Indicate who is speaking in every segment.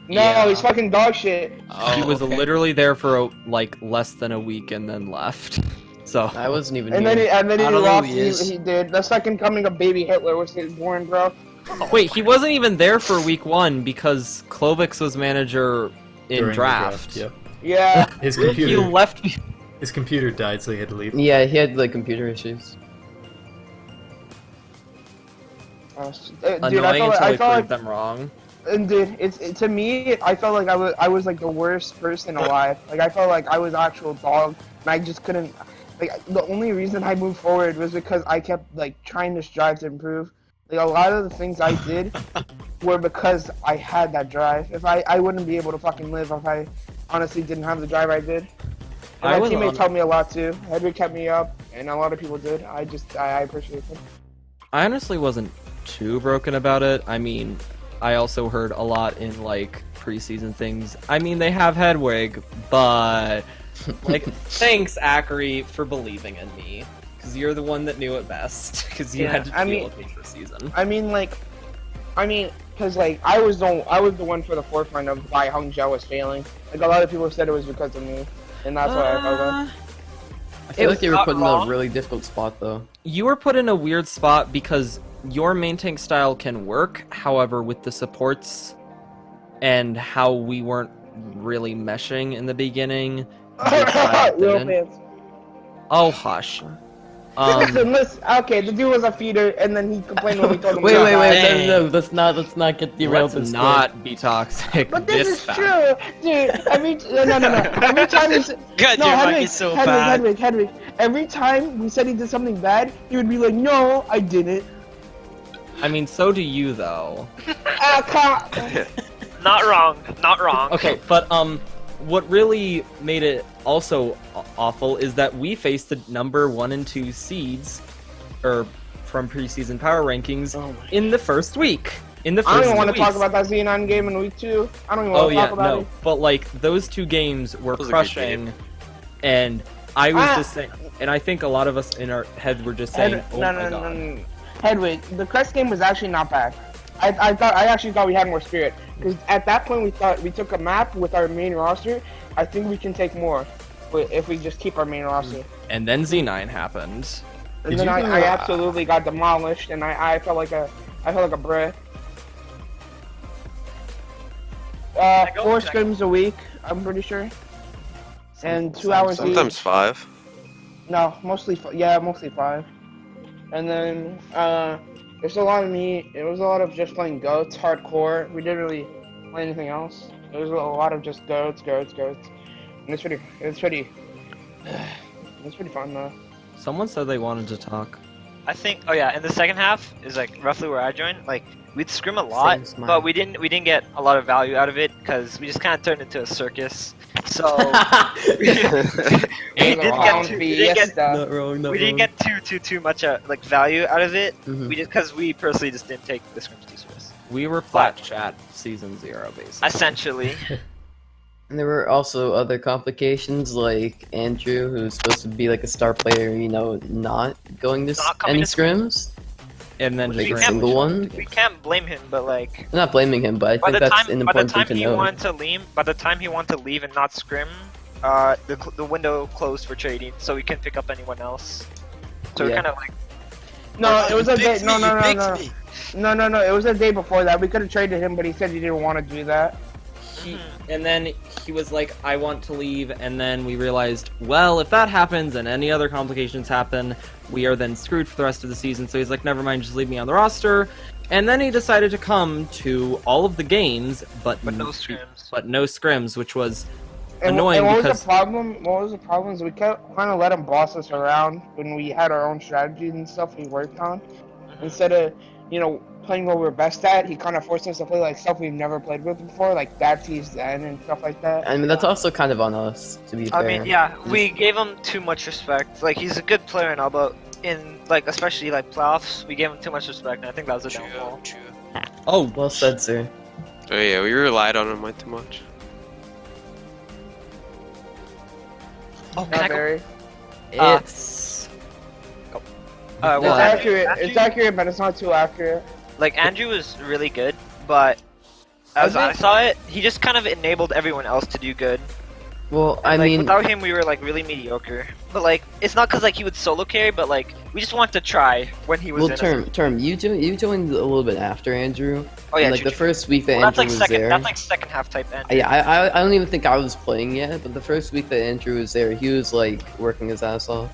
Speaker 1: No,
Speaker 2: Yeah.
Speaker 1: he's fucking dog shit.
Speaker 2: Oh,
Speaker 3: He was
Speaker 2: okay.
Speaker 3: literally there for like less than a week and then left. So
Speaker 4: I wasn't even
Speaker 1: And
Speaker 4: here.
Speaker 1: then he
Speaker 2: I don't know who
Speaker 1: lost.
Speaker 2: he is.
Speaker 1: He did. The second coming of baby Hitler was born, bro.
Speaker 3: wait, he wasn't even there for week 1 because Clovix was manager in
Speaker 5: During the
Speaker 3: draft.
Speaker 5: Yep.
Speaker 1: Yeah.
Speaker 5: His
Speaker 3: He
Speaker 5: computer.
Speaker 3: left.
Speaker 5: His computer died, so he had to leave.
Speaker 4: Yeah, he had like computer issues.
Speaker 1: Dude,
Speaker 3: Annoying
Speaker 1: I
Speaker 3: until I
Speaker 1: felt
Speaker 3: proved
Speaker 1: like,
Speaker 3: them wrong.
Speaker 1: and dude, to me, I felt like I was like the worst person alive. Like I felt like I was actual dog, and I just couldn't. Like the only reason I moved forward was because I kept like trying to strive to improve. Like a lot of the things I did were because I had that drive. If I wouldn't be able to fucking live if I honestly didn't have the drive I did. And
Speaker 3: I
Speaker 1: my
Speaker 3: was
Speaker 1: teammates
Speaker 3: on-
Speaker 1: helped me a lot too. Hedrick kept me up, and a lot of people did. I appreciate them.
Speaker 3: I honestly wasn't too broken about it. I mean, I also heard a lot in like preseason things. I mean, they have Hedwig, but like, thanks, Ackery, for believing in me. Because you're the one that knew it best. Because you
Speaker 1: Yeah,
Speaker 3: had to
Speaker 1: I
Speaker 3: deal
Speaker 1: mean-
Speaker 3: with me for season.
Speaker 1: Because like I was the one for the forefront of why Hangzhou was failing. Like a lot of people said it was because of me, and that's why I felt that.
Speaker 4: I feel like
Speaker 2: was
Speaker 4: they were
Speaker 2: not
Speaker 4: put in
Speaker 2: wrong.
Speaker 4: a really difficult spot though.
Speaker 3: You were put in a weird spot because your main tank style can work. However, with the supports and how we weren't really meshing in the beginning, your style
Speaker 1: Real
Speaker 3: didn't.
Speaker 1: fans.
Speaker 3: Oh, hush.
Speaker 1: Listen, okay, the dude was a feeder, and then he complained when we told him.
Speaker 4: Wait,
Speaker 1: to
Speaker 4: wait,
Speaker 1: die.
Speaker 4: wait, no, let's not get derailed.
Speaker 3: Let's
Speaker 4: this
Speaker 3: not be toxic.
Speaker 1: But this is
Speaker 3: fast.
Speaker 1: true, dude. No. Every time we said,
Speaker 2: God,
Speaker 1: no,
Speaker 2: your mic
Speaker 1: Hedwig,
Speaker 2: is so bad.
Speaker 1: Hedwig. Every time we said he did something bad, he would be like, "No, I didn't."
Speaker 3: I mean, so do you, though.
Speaker 2: Not wrong. Not wrong.
Speaker 3: Okay, but what really made it also awful is that we faced the number 1 and 2 seeds, or from preseason power rankings,
Speaker 1: Oh my
Speaker 3: in the first week. In the
Speaker 1: I
Speaker 3: first
Speaker 1: don't even want to
Speaker 3: weeks.
Speaker 1: talk about that Z9 game in week 2. I don't even want
Speaker 3: Oh
Speaker 1: to
Speaker 3: yeah,
Speaker 1: talk about
Speaker 3: no,
Speaker 1: it.
Speaker 3: but like those 2 games were
Speaker 6: That was a good
Speaker 3: crushing, and I was
Speaker 1: Ah.
Speaker 3: just saying, and I think a lot of us in our heads were just saying, "Oh my god."
Speaker 1: No. Hedwig, the Crest game was actually not bad. I actually thought we had more spirit because at that point we thought we took a map with our main roster. I think we can take more, but if we just keep our main roster.
Speaker 3: And then Z9 happened.
Speaker 1: And
Speaker 5: Did
Speaker 1: then
Speaker 5: you
Speaker 1: I
Speaker 5: go-
Speaker 1: absolutely got demolished, and I felt like a brick.
Speaker 2: I go
Speaker 1: 4
Speaker 2: check?
Speaker 1: scrims a week, I'm pretty sure, and 2 hours
Speaker 6: Sometimes
Speaker 1: each.
Speaker 6: 5.
Speaker 1: No, mostly mostly 5. And then there's a lot of me. It was a lot of just playing goats, hardcore. We didn't really play anything else. It was a lot of just goats. And it's pretty it's pretty fun though.
Speaker 3: Someone said they wanted to talk.
Speaker 2: I think. Oh yeah, in the second half is like roughly where I joined. Like we'd scrim a lot,
Speaker 4: Same smile.
Speaker 2: but we didn't get a lot of value out of it because we just kind of turned into a circus. So we didn't get
Speaker 4: Not wrong, not
Speaker 2: we didn't
Speaker 4: wrong.
Speaker 2: get too much like value out of it.
Speaker 4: Mhm.
Speaker 2: We just because we personally just didn't take the scrims too serious.
Speaker 3: We were flat chat season 0, basically.
Speaker 2: Essentially,
Speaker 4: And there were also other complications like Andrew, who's supposed to be like a star player, you know, not going to
Speaker 2: Not coming
Speaker 4: any
Speaker 2: to
Speaker 4: scrims.
Speaker 3: And then
Speaker 4: Like
Speaker 3: just
Speaker 4: a single one.
Speaker 2: we can't blame him, but like
Speaker 4: I'm not blaming him, but I
Speaker 2: by
Speaker 4: think
Speaker 2: the
Speaker 4: that's an
Speaker 2: time
Speaker 4: important thing to
Speaker 2: he
Speaker 4: know.
Speaker 2: wanted to leave, by the time he wanted to leave and not scrim, the window closed for trading, so we couldn't pick up anyone else. So we
Speaker 4: Yeah.
Speaker 2: kind of like
Speaker 1: No, it was a day.
Speaker 6: Picked
Speaker 1: No,
Speaker 6: me,
Speaker 1: no,
Speaker 6: you
Speaker 1: no,
Speaker 6: picked
Speaker 1: no.
Speaker 6: me.
Speaker 1: No. It was a day before that. We could have traded him, but he said he didn't want to do that.
Speaker 3: and then he was like, I want to leave, and then we realized, well, if that happens and any other complications happen, we are then screwed for the rest of the season, so he's like, never mind, just leave me on the roster. And then he decided to come to all of the games, but
Speaker 2: no scrims.
Speaker 3: but no scrims, which was
Speaker 1: And,
Speaker 3: annoying
Speaker 1: and what
Speaker 3: because
Speaker 1: was the problem? What was the problem is we kept kind of let him boss us around when we had our own strategies and stuff we worked on. Instead of, playing what we were best at, he kind of forced us to play like stuff we've never played with before, like Baptiste Zen and stuff like that.
Speaker 4: I mean, that's also kind of on us, to be fair.
Speaker 2: I mean, yeah, we gave him too much respect. Like he's a good player and all, but in like especially like playoffs, we gave him too much respect, and I think that was a downfall.
Speaker 6: True.
Speaker 3: oh,
Speaker 4: Well said, sir.
Speaker 6: Oh yeah, we relied on him way too much.
Speaker 2: Oh, can I
Speaker 1: Not
Speaker 2: go?
Speaker 1: very.
Speaker 3: it's
Speaker 2: Well,
Speaker 1: It's accurate.
Speaker 2: Andrew-
Speaker 1: It's accurate, but it's not too accurate.
Speaker 2: Like Andrew was really good, but as
Speaker 1: I
Speaker 2: I
Speaker 1: think-
Speaker 2: saw it, he just kind of enabled everyone else to do good.
Speaker 4: Well, I
Speaker 2: And, like,
Speaker 4: mean,
Speaker 2: without him, we were like really mediocre. But like, it's not because like he would solo carry, but like we just wanted to try when he was
Speaker 4: well,
Speaker 2: in.
Speaker 4: term, you joined a little bit after Andrew.
Speaker 2: Oh yeah,
Speaker 4: and, like
Speaker 2: true,
Speaker 4: the
Speaker 2: true.
Speaker 4: first week that
Speaker 2: Well, that's
Speaker 4: Andrew
Speaker 2: like
Speaker 4: was
Speaker 2: second.
Speaker 4: there.
Speaker 2: That's like second half type end.
Speaker 4: Yeah, I don't even think I was playing yet, but the first week that Andrew was there, he was like working his ass off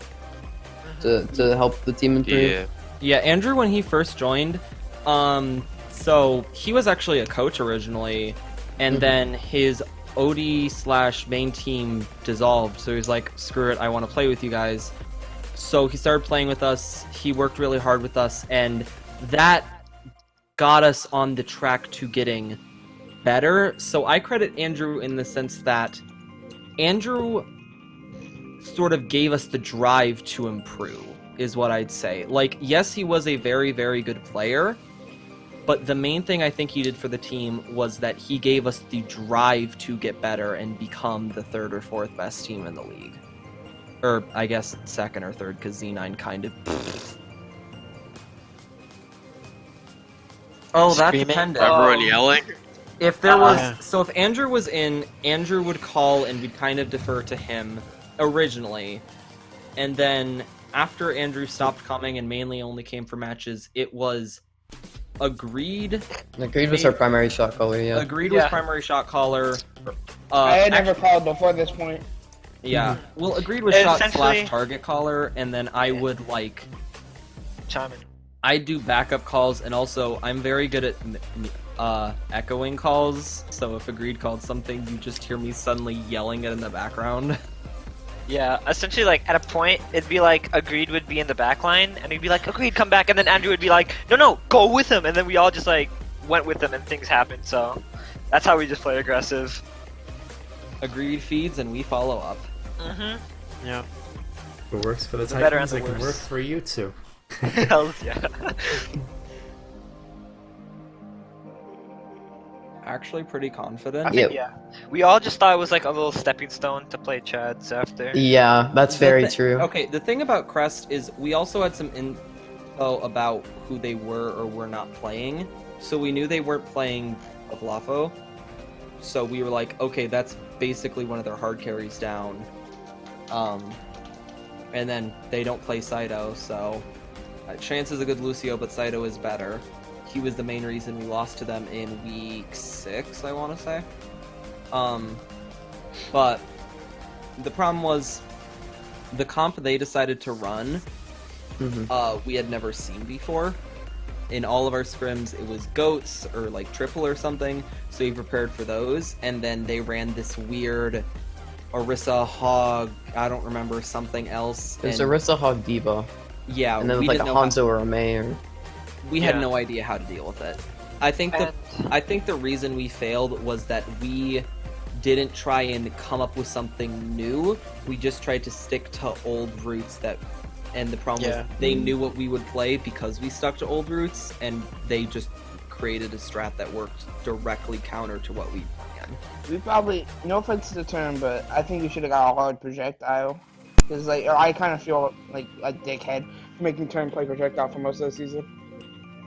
Speaker 4: to help the team improve.
Speaker 6: Yeah.
Speaker 3: Yeah, Andrew, when he first joined, so he was actually a coach originally, and then his OD/main team dissolved, so he was like, screw it, I want to play with you guys. So he started playing with us, he worked really hard with us, and that got us on the track to getting better. So I credit Andrew in the sense that Andrew sort of gave us the drive to improve, is what I'd say. Like, yes, he was a very, very good player, but the main thing I think he did for the team was that he gave us the drive to get better and become the third or fourth best team in the league. Or, I guess, second or third, because Z9 kind of... Oh, that
Speaker 2: Screaming.
Speaker 3: depended.
Speaker 6: Everyone yelling.
Speaker 3: If there was...
Speaker 2: Yeah.
Speaker 3: So if Andrew was in, Andrew would call and we'd kind of defer to him originally. And then after Andrew stopped coming and mainly only came for matches, it was Agreed.
Speaker 4: Agreed was our primary shot caller, yeah.
Speaker 3: Agreed was
Speaker 2: Yeah.
Speaker 3: primary shot caller.
Speaker 1: I had never
Speaker 3: actually-
Speaker 1: called before this point.
Speaker 3: Yeah. Well, Agreed was
Speaker 2: Essentially-
Speaker 3: shot / target caller, and then I would like...
Speaker 2: Chime in.
Speaker 3: I do backup calls, and also I'm very good at echoing calls. So if Agreed called something, you just hear me suddenly yelling it in the background.
Speaker 2: Yeah, essentially, like at a point, it'd be like Agreed would be in the back line, and he'd be like, Agreed, come back, and then Andrew would be like, no, go with him, and then we all just like went with him, and things happened. So that's how we just play aggressive.
Speaker 3: Agreed feeds, and we follow up.
Speaker 2: Mm-hmm.
Speaker 6: Yeah.
Speaker 5: If it works for the
Speaker 2: The better
Speaker 5: Titans,
Speaker 2: and
Speaker 5: it
Speaker 2: the
Speaker 5: can work
Speaker 2: worse.
Speaker 5: for you too.
Speaker 2: Hells yeah.
Speaker 3: Actually, pretty confident.
Speaker 2: I think,
Speaker 4: Yeah.
Speaker 2: We all just thought it was like a little stepping stone to play Chads after.
Speaker 4: Yeah, that's very true.
Speaker 3: Okay, the thing about Crest is we also had some info about who they were or were not playing. So we knew they weren't playing Lafo. So we were like, okay, that's basically one of their hard carries down. And then they don't play Saito, so Chance is a good Lucio, but Saito is better. He was the main reason we lost to them in week 6, I want to say. But the problem was the comp they decided to run, we had never seen before. In all of our scrims, it was goats or like triple or something, so we prepared for those. And then they ran this weird Orisa Hog, I don't remember, something else.
Speaker 4: There's
Speaker 3: and,
Speaker 4: Orisa Hog Diva,
Speaker 3: yeah,
Speaker 4: and then
Speaker 3: we
Speaker 4: like a
Speaker 3: didn't know how-
Speaker 4: Hanzo or a Mei, or...
Speaker 3: we had
Speaker 2: Yeah.
Speaker 3: no idea how to deal with it. I think the reason we failed was that we didn't try and come up with something new. We just tried to stick to old roots and the problem
Speaker 2: Yeah.
Speaker 3: was they knew what we would play because we stuck to old roots, and they just created a strat that worked directly counter to what we ran.
Speaker 1: We probably, no offense to the term, but I think we should have got a hard projectile. Because like, I kind of feel like a dickhead for making turn play projectile for most of the season.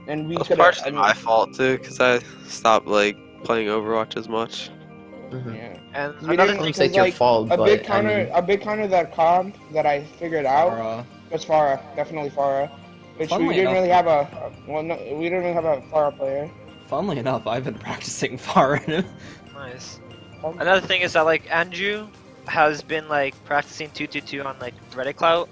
Speaker 1: And we
Speaker 6: That's
Speaker 1: could have.
Speaker 6: partially my fault too, because I stopped like playing Overwatch as much.
Speaker 1: Yeah.
Speaker 2: And
Speaker 1: We
Speaker 2: another
Speaker 1: didn't-
Speaker 4: I
Speaker 2: thing,
Speaker 4: wouldn't say it's your fault,
Speaker 1: A
Speaker 4: but
Speaker 1: big
Speaker 4: I
Speaker 1: counter,
Speaker 4: mean,
Speaker 1: a big counter that comp that I figured out
Speaker 3: Farah.
Speaker 1: was Farah, definitely Farah. Which we
Speaker 3: Funnily
Speaker 1: didn't
Speaker 3: enough-
Speaker 1: really have we didn't really have a Farah player.
Speaker 3: Funnily enough, I've been practicing Farah.
Speaker 2: nice. Another thing is that like Andrew has been like practicing 2-2-2 on like Reddit Clout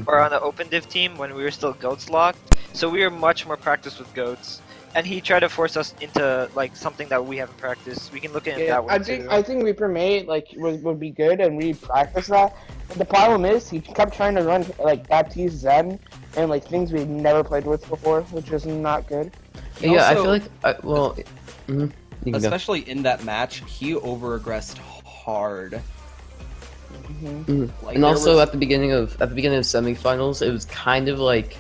Speaker 2: or on the Open Div team when we were still goats locked. So we were much more practiced with goats, and he tried to force us into like something that we haven't practiced. We can look at it
Speaker 1: Yeah,
Speaker 2: that way too.
Speaker 1: I think Reaper May would be good, and we practice that. But the problem is he kept trying to run like Baptiste Zen and like things we've never played with before, which is not good.
Speaker 4: yeah, I
Speaker 3: also-
Speaker 4: feel like, you can go.
Speaker 3: Especially in that match, he over-aggressed hard. Like,
Speaker 4: And
Speaker 3: there
Speaker 4: also
Speaker 3: was-
Speaker 4: at the beginning of semifinals, it was kind of like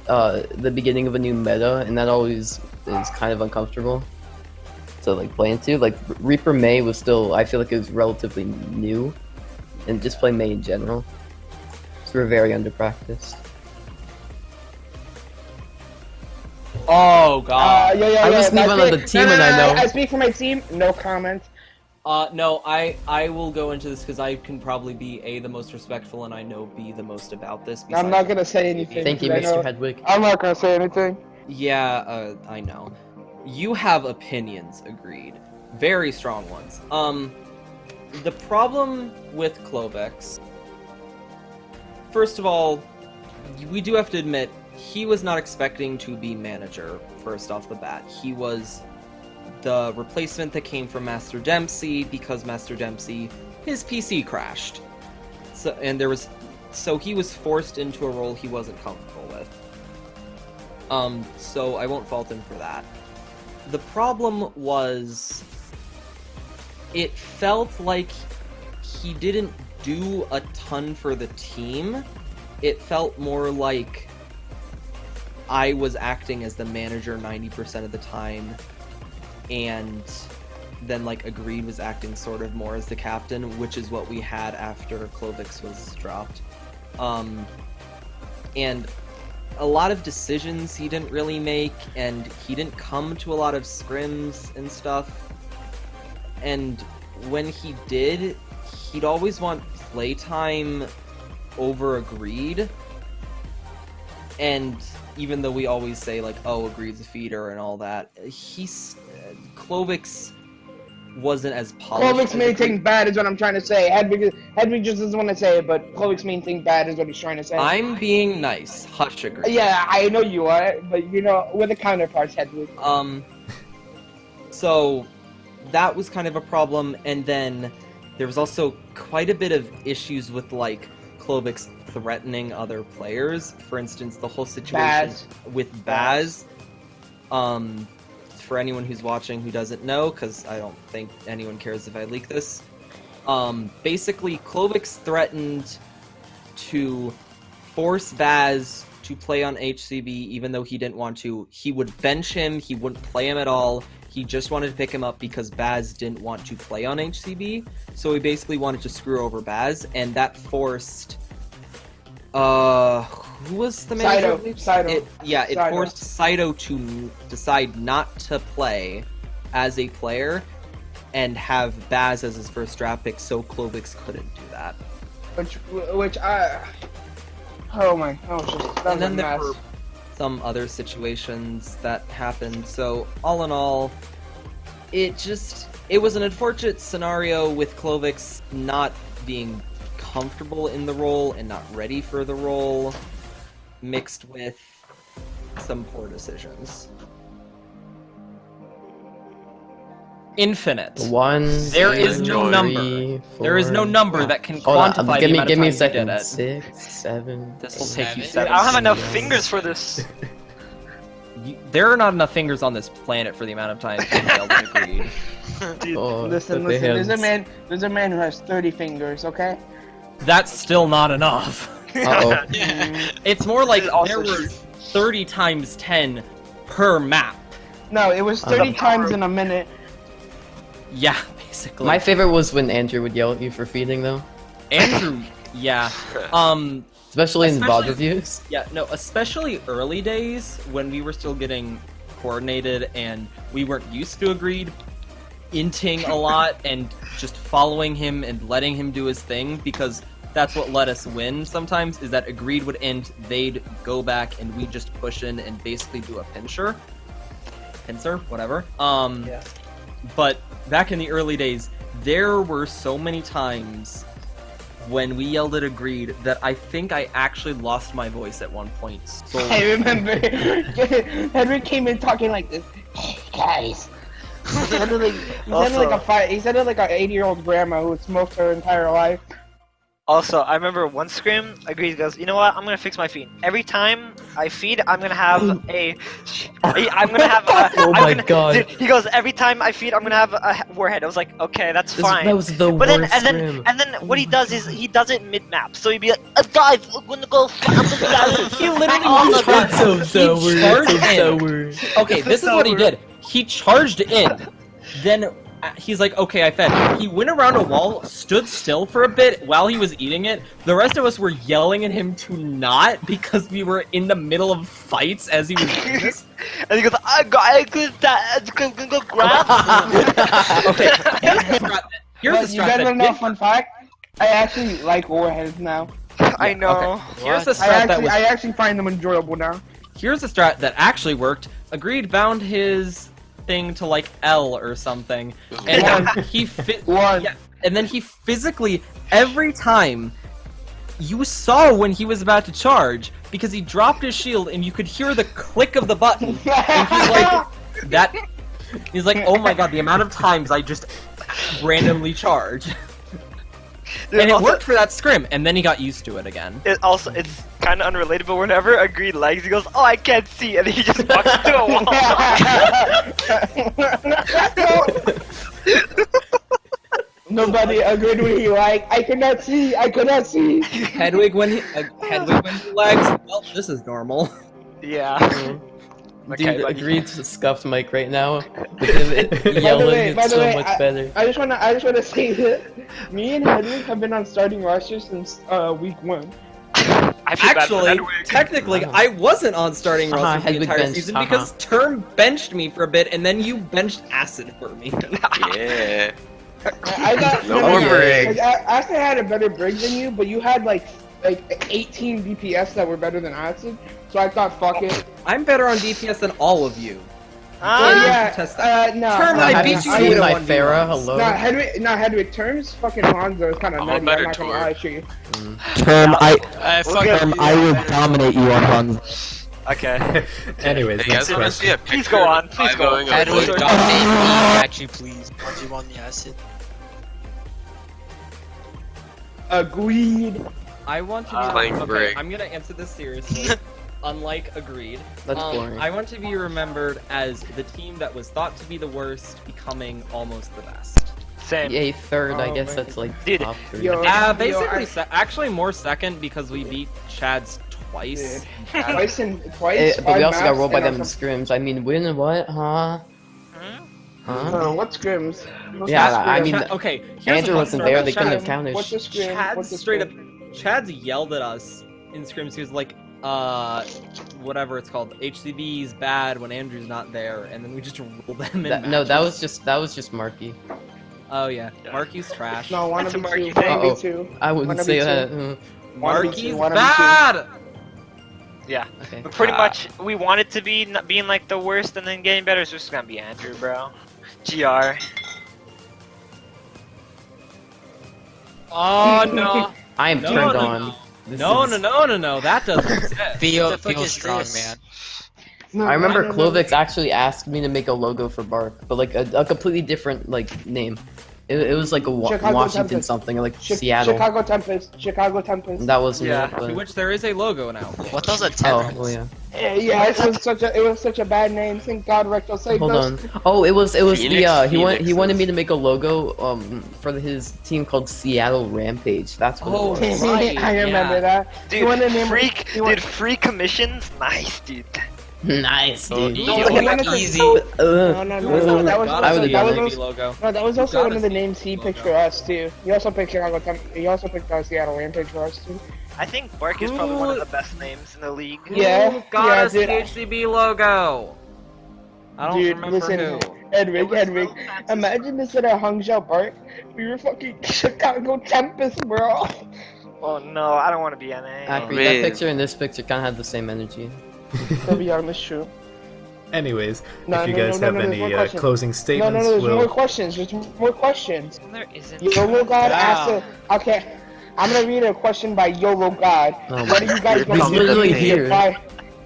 Speaker 4: the beginning of a new meta, and that always is kind of uncomfortable to like play into. Like Reaper May was still, I feel like it was relatively new, and just play May in general. So we're very under practiced.
Speaker 3: Oh god.
Speaker 1: Yeah.
Speaker 4: I wasn't even on the team and I know.
Speaker 1: I speak for my team. No comment.
Speaker 3: No, I will go into this because I can probably be the most respectful and I know B the most about this.
Speaker 1: I'm not gonna say anything.
Speaker 4: Thank you, Mr. Hedwig.
Speaker 1: I'm not gonna say anything.
Speaker 3: Yeah, I know. You have opinions, agreed. Very strong ones. The problem with Clovex, first of all, we do have to admit, he was not expecting to be manager, first off the bat. He was the replacement that came from Master Dempsey, because Master Dempsey, his PC crashed. So he was forced into a role he wasn't comfortable with. So I won't fault him for that. The problem was, it felt like he didn't do a ton for the team. It felt more like I was acting as the manager 90% of the time, and then like Agreed was acting sort of more as the captain, which is what we had after Clovex was dropped. And a lot of decisions he didn't really make, and he didn't come to a lot of scrims and stuff. And when he did, he'd always want playtime over Agreed. And even though we always say like, oh, Agreed's a feeder and all that, Clovex wasn't as polished.
Speaker 1: Clovex made things bad is what I'm trying to say. Hedwig just doesn't want to say it, but Clovex made things bad is what he's trying to say.
Speaker 3: I'm being nice. Hush, Agreed.
Speaker 1: Yeah, I know you are, but you know, we're the counterparts, Hedwig.
Speaker 3: So that was kind of a problem, and then there was also quite a bit of issues with like Clovex threatening other players. For instance, the whole situation with Baz. For anyone who's watching who doesn't know, because I don't think anyone cares if I leak this, basically Clovex threatened to force Baz to play on HCB even though he didn't want to. He would bench him, he wouldn't play him at all. He just wanted to pick him up because Baz didn't want to play on HCB. So he basically wanted to screw over Baz, and that forced who was the manager?
Speaker 1: Saito.
Speaker 3: It forced Saito to decide not to play as a player and have Baz as his first draft pick, so Clovex couldn't do that. And then there were some other situations that happened. So all in all, it was an unfortunate scenario with Clovex not being comfortable in the role and not ready for the role, mixed with some poor decisions. Infinite. There is no number. There is no number that can quantify the amount of
Speaker 4: give me a
Speaker 3: time
Speaker 4: second.
Speaker 3: you did it.
Speaker 4: 6, 7.
Speaker 3: This will take you
Speaker 2: Dude,
Speaker 3: 7.
Speaker 2: I don't have enough fingers for this.
Speaker 3: There are not enough fingers on this planet for the amount of time Sheldon agreed.
Speaker 2: Dude,
Speaker 1: Listen. There's a man who has 30 fingers. Okay.
Speaker 3: That's still not enough.
Speaker 4: Uh-oh.
Speaker 3: It's more like
Speaker 2: It's also
Speaker 3: there
Speaker 2: true.
Speaker 3: was 30 times 10 per map.
Speaker 1: No, it was 30 times in a minute.
Speaker 3: Yeah, basically.
Speaker 4: My favorite was when Andrew would yell at you for feeding, though.
Speaker 3: Andrew, yeah.
Speaker 4: Especially in VOD
Speaker 3: Especially-
Speaker 4: reviews.
Speaker 3: Yeah, no, especially early days when we were still getting coordinated and we weren't used to Agreed inting a lot and just following him and letting him do his thing, because that's what let us win sometimes, is that Agreed would end, they'd go back, and we'd just push in and basically do a pincer, whatever.
Speaker 1: Yeah.
Speaker 3: But back in the early days, there were so many times when we yelled at Agreed that I think I actually lost my voice at one point. So
Speaker 1: I remember Henry came in talking like this. Hey guys. He sounded like an 80-year-old grandma who smoked her entire life.
Speaker 2: Also, I remember one scrim, Agreed goes, you know what, I'm gonna fix my feed. Every time I feed, I'm gonna have
Speaker 4: Oh my god.
Speaker 2: Dude, he goes, every time I feed, I'm gonna have a warhead. I was like, okay, that's fine.
Speaker 4: That was the
Speaker 2: But then,
Speaker 4: worst scrim.
Speaker 2: and then what he does is, he does it mid-map. So he'd be like, guys, I'm gonna go,
Speaker 3: he literally
Speaker 2: Oh,
Speaker 3: charged
Speaker 4: so
Speaker 3: in. Okay, this is what he did. He charged in. Then he's like, okay, I fed. He went around a wall, stood still for a bit while he was eating it. The rest of us were yelling at him to not because we were in the middle of fights as he was doing this.
Speaker 2: And he goes, I go grab.
Speaker 3: Okay, here's the
Speaker 1: But you
Speaker 3: strat
Speaker 1: guys
Speaker 3: that
Speaker 1: wanna know a
Speaker 3: did-
Speaker 1: fun fact? I actually like warheads now.
Speaker 2: I know.
Speaker 3: Okay. Here's the
Speaker 1: I
Speaker 3: strat that was.
Speaker 1: I actually find them enjoyable now.
Speaker 3: Here's a strat that actually worked. Agreed bound his thing to like L or something, and then he
Speaker 1: One.
Speaker 3: and then he physically every time you saw when he was about to charge because he dropped his shield and you could hear the click of the button, and he's like that. He's like, oh my god, the amount of times I just randomly charge.
Speaker 2: Dude,
Speaker 3: And it
Speaker 2: also-
Speaker 3: worked for that scrim, and then he got used to it again.
Speaker 2: It's kind of unrelated, but whenever Agreed lags, he goes, "Oh, I can't see," and he just walks into a wall.
Speaker 1: Nobody agreed with you. Like, I could not see. I could not see.
Speaker 3: Hedwig when he lags. Well, this is normal.
Speaker 2: Yeah. Okay,
Speaker 4: Dude,
Speaker 2: like-
Speaker 4: Agreed to scuffed mic right now. With him yelling,
Speaker 1: by
Speaker 4: it's
Speaker 1: the
Speaker 4: so
Speaker 1: way,
Speaker 4: much better.
Speaker 1: I just wanna say that me and Hedwig have been on starting roster since week 1.
Speaker 2: I feel bad for
Speaker 3: Actually,
Speaker 2: Hedwig.
Speaker 3: technically, I wasn't on starting roster for the
Speaker 4: Hedwig
Speaker 3: entire
Speaker 4: benched,
Speaker 3: season because Term benched me for a bit, and then you benched Acid for me.
Speaker 6: Yeah.
Speaker 1: I got
Speaker 6: No more brig.
Speaker 1: Acid had a better brig than you, but you had like 18 DPS that were better than Acid. So I thought, fuck it.
Speaker 3: I'm better on DPS than all of you.
Speaker 1: Well, yeah,
Speaker 3: test that.
Speaker 1: no.
Speaker 3: Term,
Speaker 1: no,
Speaker 3: I
Speaker 4: Have
Speaker 3: beat
Speaker 4: you
Speaker 3: you
Speaker 4: seen
Speaker 3: in
Speaker 4: my
Speaker 3: 1v1s.
Speaker 4: Pharah? Hello?
Speaker 1: Hedwig Terms fucking Hanzo is kind of
Speaker 6: I'm a
Speaker 1: nutty.
Speaker 6: better
Speaker 1: I'm not gonna
Speaker 6: Tor.
Speaker 1: lie to you.
Speaker 7: Term,
Speaker 2: Term,
Speaker 7: I will dominate you on Hanzo.
Speaker 2: Okay.
Speaker 5: Anyways,
Speaker 6: Hey, you
Speaker 5: next
Speaker 6: guys want to see
Speaker 5: question.
Speaker 6: a picture
Speaker 2: Please go on,
Speaker 6: of
Speaker 2: please
Speaker 6: I
Speaker 2: go on.
Speaker 6: going over
Speaker 8: Hedwig,
Speaker 6: there?
Speaker 8: dominate me, actually, please. Once you on the acid.
Speaker 1: Agreed.
Speaker 3: I want to be
Speaker 6: Playing
Speaker 3: okay,
Speaker 6: brig.
Speaker 3: I'm gonna answer this seriously. Unlike Agreed,
Speaker 4: That's boring.
Speaker 3: I want to be remembered as the team that was thought to be the worst, becoming almost the best.
Speaker 2: Same.
Speaker 4: Yay, third, I
Speaker 1: Oh,
Speaker 4: guess
Speaker 1: man.
Speaker 4: that's like
Speaker 2: Dude,
Speaker 4: top 3.
Speaker 1: yo,
Speaker 3: Basically, actually more second because we beat Chad's twice. Chad-
Speaker 1: Twice.
Speaker 4: But we
Speaker 1: five
Speaker 4: also got
Speaker 1: maps,
Speaker 4: rolled by
Speaker 1: and
Speaker 4: them
Speaker 1: also-
Speaker 4: scrims. I mean, win what? Huh? Huh?
Speaker 1: What scrims? What's
Speaker 4: Yeah,
Speaker 1: the
Speaker 4: I
Speaker 1: scrim?
Speaker 4: mean,
Speaker 3: Chad- okay, here's
Speaker 4: Andrew
Speaker 3: a fun
Speaker 4: wasn't
Speaker 3: story
Speaker 4: there,
Speaker 3: about
Speaker 4: they couldn't
Speaker 3: Chad.
Speaker 4: have counted.
Speaker 1: What's the scrim?
Speaker 3: Chad
Speaker 1: What's the
Speaker 3: straight up,
Speaker 1: scrim?
Speaker 3: Chad's yelled at us in scrims. He was like, whatever it's called, HCB's bad when Andrew's not there, and then we just rolled them in.
Speaker 4: No, that
Speaker 3: matches.
Speaker 4: was just Marky.
Speaker 3: Oh yeah, Marky's trash.
Speaker 1: No, wanna
Speaker 2: That's a
Speaker 1: be
Speaker 2: Marky
Speaker 1: two.
Speaker 2: thing.
Speaker 1: Wanna
Speaker 4: Uh-oh.
Speaker 1: be two.
Speaker 4: I wouldn't
Speaker 1: Wanna
Speaker 4: say
Speaker 1: be
Speaker 4: that.
Speaker 1: two.
Speaker 3: Marky's
Speaker 1: wanna be two.
Speaker 3: bad.
Speaker 2: Yeah.
Speaker 4: Okay.
Speaker 2: But pretty much, we wanted to be not being like the worst and then getting better, so it's just gonna be Andrew, bro. GR.
Speaker 3: Oh no.
Speaker 4: I am
Speaker 3: No,
Speaker 4: turned
Speaker 3: no,
Speaker 4: on.
Speaker 3: no.
Speaker 4: This
Speaker 3: No,
Speaker 4: is-
Speaker 3: no, that doesn't exist.
Speaker 8: Feel,
Speaker 2: the fuck
Speaker 8: feel
Speaker 2: is
Speaker 8: strong,
Speaker 2: this?
Speaker 8: man.
Speaker 1: No,
Speaker 4: I remember
Speaker 1: no, no,
Speaker 4: Clovix actually asked me to make a logo for Bark, but like a completely different like name. It was like a
Speaker 1: Chicago
Speaker 4: Washington
Speaker 1: Tempest.
Speaker 4: something, or like
Speaker 1: Chi-
Speaker 4: Seattle.
Speaker 1: Chicago Tempest. Chicago Tempest.
Speaker 4: That wasn't
Speaker 2: Yeah.
Speaker 4: it,
Speaker 3: To
Speaker 4: but...
Speaker 3: which there is a logo now.
Speaker 8: What does a
Speaker 4: Oh,
Speaker 8: terrorist?
Speaker 4: well, yeah.
Speaker 1: Yeah, it was such a bad name. Thank God Recto saved
Speaker 4: Hold
Speaker 1: us.
Speaker 4: on. Oh, it was the
Speaker 6: Phoenix?
Speaker 4: he wanted
Speaker 6: Phoenixes.
Speaker 4: me to make a logo for his team called Seattle Rampage. That's what
Speaker 3: Oh,
Speaker 4: it was.
Speaker 3: right,
Speaker 1: I remember
Speaker 3: yeah.
Speaker 1: that. You wanna name- you want-
Speaker 2: free commissions? Nice, dude.
Speaker 4: Nice, dude.
Speaker 8: Easy.
Speaker 1: No, you wanna-
Speaker 8: Easy.
Speaker 1: No,
Speaker 4: Uh,
Speaker 1: no,
Speaker 3: Who was
Speaker 1: no,
Speaker 3: the
Speaker 1: that was
Speaker 3: God
Speaker 4: I
Speaker 3: of
Speaker 4: would
Speaker 3: the
Speaker 4: have
Speaker 1: that
Speaker 4: done
Speaker 1: was
Speaker 3: Navy logo?
Speaker 1: no, that was also
Speaker 3: Got
Speaker 1: one
Speaker 3: a
Speaker 1: of the
Speaker 3: Steve
Speaker 1: names he picked
Speaker 3: logo.
Speaker 1: for us too. He also picked He also picked Seattle Rampage for us too.
Speaker 2: I think Bark is probably one of the best names in the league.
Speaker 1: Yeah,
Speaker 3: Who got
Speaker 1: yeah,
Speaker 3: us the
Speaker 1: dude.
Speaker 3: HCB logo? I don't
Speaker 1: Dude,
Speaker 3: remember
Speaker 1: listen,
Speaker 3: who.
Speaker 1: Hedwig, imagine instead of Hangzhou Park, we were fucking Chicago Tempest, bro.
Speaker 2: Oh no, I don't want to be NA.
Speaker 4: Accurate.
Speaker 6: man.
Speaker 4: That picture and this picture kind of had the same energy.
Speaker 1: To be honest, true.
Speaker 5: Anyways,
Speaker 1: No,
Speaker 5: if you
Speaker 1: no,
Speaker 5: guys
Speaker 1: no,
Speaker 5: have
Speaker 1: no, there's more
Speaker 5: any
Speaker 1: questions.
Speaker 5: closing
Speaker 1: No,
Speaker 5: statements,
Speaker 1: there's more
Speaker 5: we'll...
Speaker 1: questions. There's more questions.
Speaker 2: There isn't.
Speaker 1: YOLO God
Speaker 8: Wow.
Speaker 1: asked it. Okay, I'm gonna read a question by YOLO God.
Speaker 4: Oh
Speaker 1: What are
Speaker 4: my
Speaker 1: you guys
Speaker 6: He's
Speaker 1: gonna
Speaker 4: literally
Speaker 1: use your
Speaker 4: here.
Speaker 1: prize?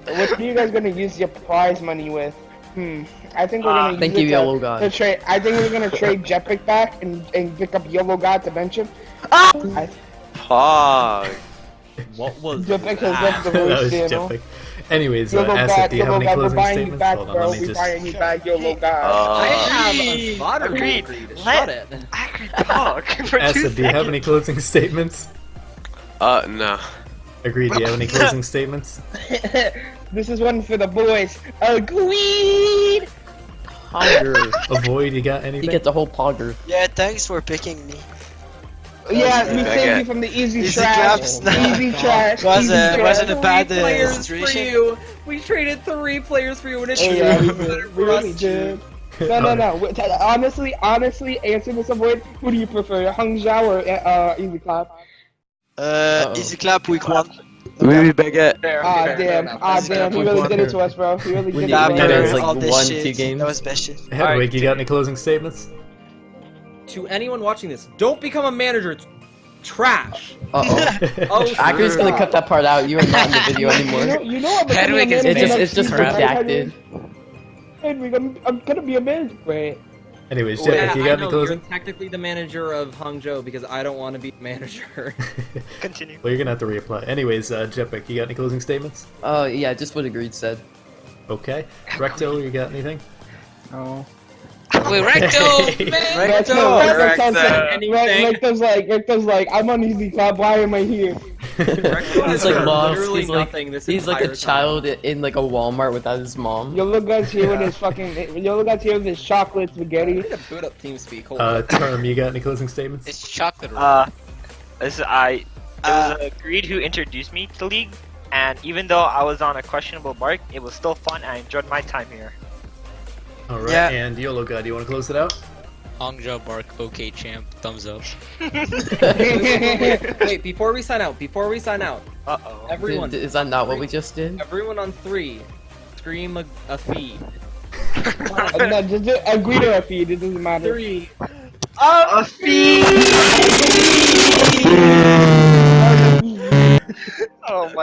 Speaker 1: What are you guys gonna use your prize money with? I think we're gonna
Speaker 4: Thank
Speaker 1: use
Speaker 4: you,
Speaker 1: it
Speaker 4: YOLO
Speaker 1: to
Speaker 4: God.
Speaker 1: trade. I think we're gonna trade Jetpick back and pick up YOLO God to bench him.
Speaker 6: Pog.
Speaker 3: What was
Speaker 1: Jetpick has
Speaker 3: that?
Speaker 1: left the
Speaker 5: that
Speaker 1: road
Speaker 5: was
Speaker 1: channel.
Speaker 5: Jetpick. Anyways,
Speaker 1: YOLO
Speaker 5: Acid,
Speaker 1: God,
Speaker 5: do you have
Speaker 1: YOLO
Speaker 5: any
Speaker 1: God, we're
Speaker 5: closing
Speaker 1: buying you
Speaker 5: statements?
Speaker 1: back,
Speaker 5: Hold on,
Speaker 1: bro.
Speaker 5: let me
Speaker 1: We're
Speaker 5: just...
Speaker 1: buying you back, YOLO God.
Speaker 3: I have
Speaker 2: Agreed.
Speaker 3: a spotter
Speaker 2: Agreed.
Speaker 3: Shut
Speaker 2: Let-
Speaker 3: it.
Speaker 2: Accurate talk for 2
Speaker 5: Acid, do you have any
Speaker 2: seconds.
Speaker 5: closing statements?
Speaker 6: No.
Speaker 5: Agreed, do you have any closing statements?
Speaker 1: This is one for the boys. Agreed.
Speaker 4: Pogger.
Speaker 5: Avoid, you got
Speaker 4: You
Speaker 5: anything?
Speaker 4: get the whole Pogger.
Speaker 8: Yeah, thanks for picking me.
Speaker 1: Yeah, we
Speaker 6: I
Speaker 1: saved
Speaker 6: get-
Speaker 1: you from the easy
Speaker 8: Easy
Speaker 1: trash.
Speaker 8: claps.
Speaker 1: Easy trash.
Speaker 8: Was
Speaker 1: easy
Speaker 8: it-
Speaker 1: trash.
Speaker 8: wasn't a bad
Speaker 3: Three players
Speaker 8: situation.
Speaker 3: for you. We traded 3 players for you, and it's
Speaker 1: Oh, yeah, we
Speaker 3: better
Speaker 1: did.
Speaker 3: for
Speaker 1: We really
Speaker 3: us.
Speaker 1: did. No. Honestly, answer this, Avoid. Who do you prefer, Hangzhou or Easy Clap?
Speaker 8: Easy clap week 1.
Speaker 6: Oui, baguette.
Speaker 1: Damn. He really did it to us, bro. He really
Speaker 4: When
Speaker 1: did
Speaker 4: you-
Speaker 1: it
Speaker 8: Nah,
Speaker 1: to
Speaker 4: when you
Speaker 1: us.
Speaker 4: guys,
Speaker 8: brother,
Speaker 4: like,
Speaker 8: all this
Speaker 4: won
Speaker 8: shit.
Speaker 4: 2 games.
Speaker 8: That was best shit.
Speaker 5: Hedwig, you got any closing statements?
Speaker 3: To anyone watching this, don't become a manager. It's trash.
Speaker 4: Uh-oh.
Speaker 3: Oh,
Speaker 4: Acker's gonna cut that part out. You are not in the video anymore.
Speaker 1: You know I'm becoming
Speaker 9: Hedwig
Speaker 1: a
Speaker 9: is
Speaker 1: manager
Speaker 4: It's
Speaker 1: next
Speaker 4: just
Speaker 1: season, right,
Speaker 4: redacted.
Speaker 1: Hedwig, I'm gonna be a manager. Wait.
Speaker 5: Anyways,
Speaker 3: yeah,
Speaker 5: Jetpack, you
Speaker 3: I
Speaker 5: got
Speaker 3: know,
Speaker 5: any closing?
Speaker 3: you're technically the manager of Hangzhou because I don't want to be the manager.
Speaker 2: Continue.
Speaker 5: Well, you're gonna have to reapply. Anyways, Jetpack, you got any closing statements?
Speaker 4: Yeah, just what Agreed said.
Speaker 5: Okay. Recto, you got anything?
Speaker 1: No.
Speaker 9: Wait, Recto, man!
Speaker 1: Recto's like, I'm on Easy Clap, why am I here?
Speaker 4: He's like lost.
Speaker 3: Literally
Speaker 4: He's like
Speaker 3: nothing this
Speaker 4: he's like a
Speaker 3: entire
Speaker 4: child
Speaker 3: time.
Speaker 4: in like a Walmart without his mom.
Speaker 1: Yo, look guys here with his fucking, yo, look guys here with his chocolate
Speaker 3: I
Speaker 1: spaghetti.
Speaker 3: need to boot up TeamSpeak. Hold on.
Speaker 5: Term, you got any closing statements?
Speaker 9: It's chocolate roll.
Speaker 2: It was Greed who introduced me to League, and even though I was on a questionable mark, it was still fun and I enjoyed my time here.
Speaker 5: Alright,
Speaker 8: Yeah.
Speaker 5: and YOLO God, do you want to close it out?
Speaker 9: Hangzhou Bark, okay champ, thumbs up.
Speaker 3: Wait, before we sign out,
Speaker 2: Uh-oh.
Speaker 3: everyone,
Speaker 4: Is that not what we just did?
Speaker 3: everyone on 3, scream a feed.
Speaker 1: No, just agree to a feed, it doesn't matter.
Speaker 3: 3.
Speaker 2: A feed! Oh my